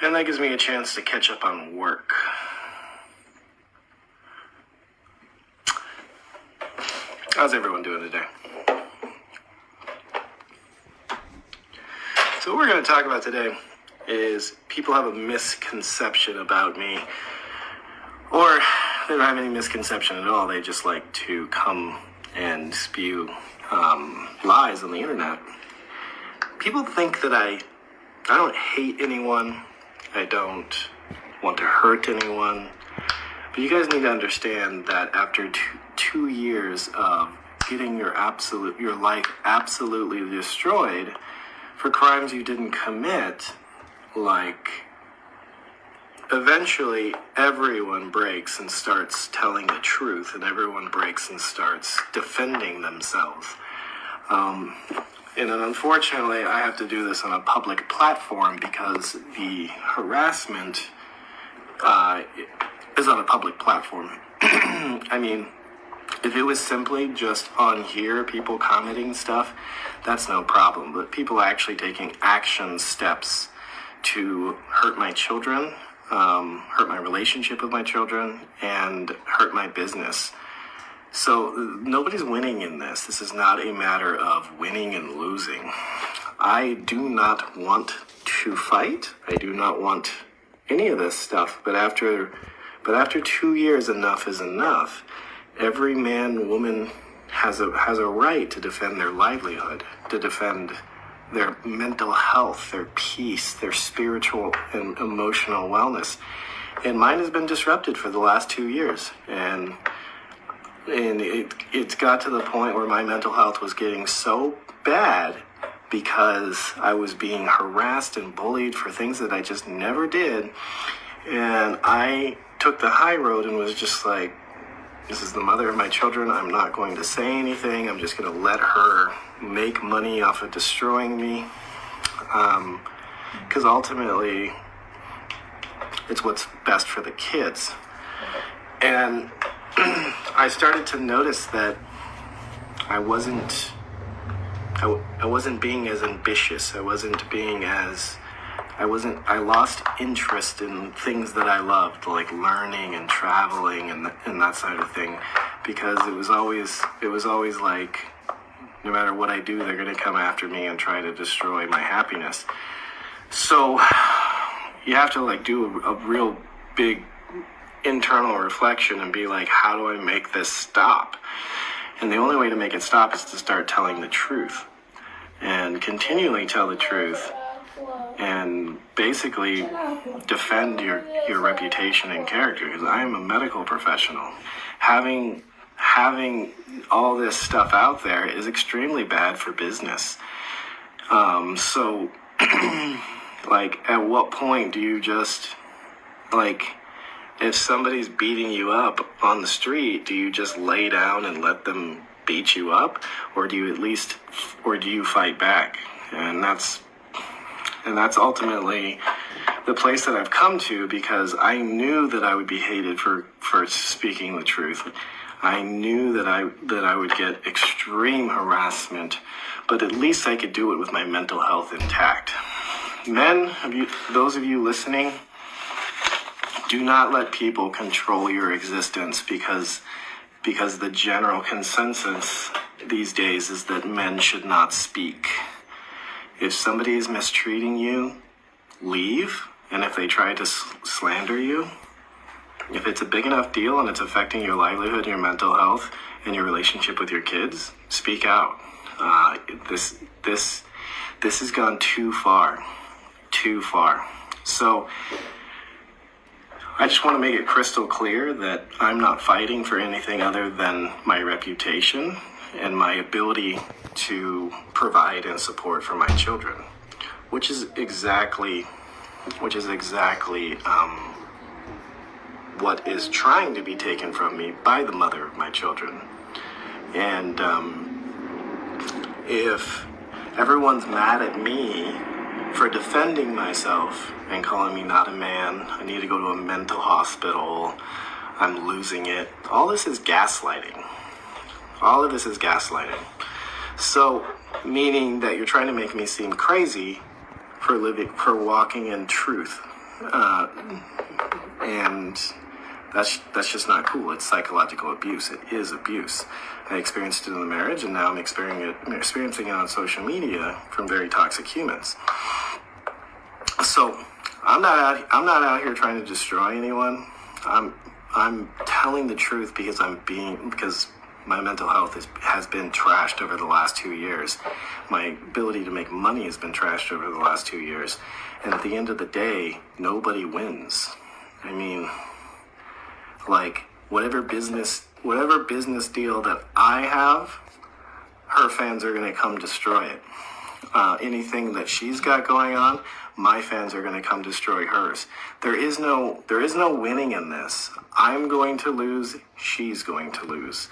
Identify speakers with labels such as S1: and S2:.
S1: And that gives me a chance to catch up on work. How's everyone doing today? So what we're going to talk about today is people have a misconception about me, or they don't have any misconception at all. They just like to come and spew lies on the internet. People think that I don't hate anyone. I don't want to hurt anyone. But you guys need to understand that after two years of getting your life absolutely destroyed for crimes you didn't commit, eventually everyone breaks and starts telling the truth, and everyone breaks and starts defending themselves. And unfortunately, I have to do this on a public platform because the harassment is on a public platform. I mean, if it was simply just on here, people commenting stuff, that's no problem. But people actually taking steps to hurt my children, hurt my relationship with my children, and hurt my business. So nobody's winning in this. This is not a matter of winning and losing. I do not want to fight. I do not want any of this stuff. But after 2 years, enough is enough. Every man, woman has a right to defend their livelihood, to defend their mental health, their peace, their spiritual and emotional wellness. And mine has been disrupted for the last 2 years. And it's got to the point where my mental health was getting so bad because I was being harassed and bullied for things that I just never did. And I took the high road and was just like, this is the mother of my children. I'm not going to say anything. I'm just going to let her make money off of destroying me. Because ultimately, it's what's best for the kids. And I started to notice that I wasn't being as ambitious. I lost interest in things that I loved, like learning and traveling and that side of thing, because it was always like, no matter what I do, they're going to come after me and try to destroy my happiness. So you have to do a real big internal reflection and be like, how do I make this stop? And the only way to make it stop is to start telling the truth and continually tell the truth and basically defend your reputation and character, because I am a medical professional. Having all this stuff out there is extremely bad for business. So at what point do you just if somebody's beating you up on the street, do you just lay down and let them beat you up, or do you fight back? And that's ultimately the place that I've come to, because I knew that I would be hated for speaking the truth. I knew that I would get extreme harassment, but at least I could do it with my mental health intact. Men, those of you listening, do not let people control your existence, because the general consensus these days is that men should not speak. If somebody is mistreating you, leave. And if they try to slander you, if it's a big enough deal and it's affecting your livelihood, your mental health, and your relationship with your kids, speak out. This has gone too far. So I just want to make it crystal clear that I'm not fighting for anything other than my reputation and my ability to provide and support for my children, which is exactly what is trying to be taken from me by the mother of my children. And if everyone's mad at me for defending myself and calling me not a man, I need to go to a mental hospital, I'm losing it, all this is gaslighting. All of this is gaslighting. So, meaning that you're trying to make me seem crazy for walking in truth. And that's just not cool. It's psychological abuse. It is abuse. I experienced it in the marriage, and now I'm experiencing it on social media from very toxic humans. So I'm not out here trying to destroy anyone. I'm telling the truth because my mental health has been trashed over the last 2 years. My ability to make money has been trashed over the last 2 years. And at the end of the day, nobody wins. I mean, like, whatever business deal that I have, her fans are going to come destroy it. Anything that she's got going on, my fans are going to come destroy hers. There is no winning in this. I'm going to lose. She's going to lose.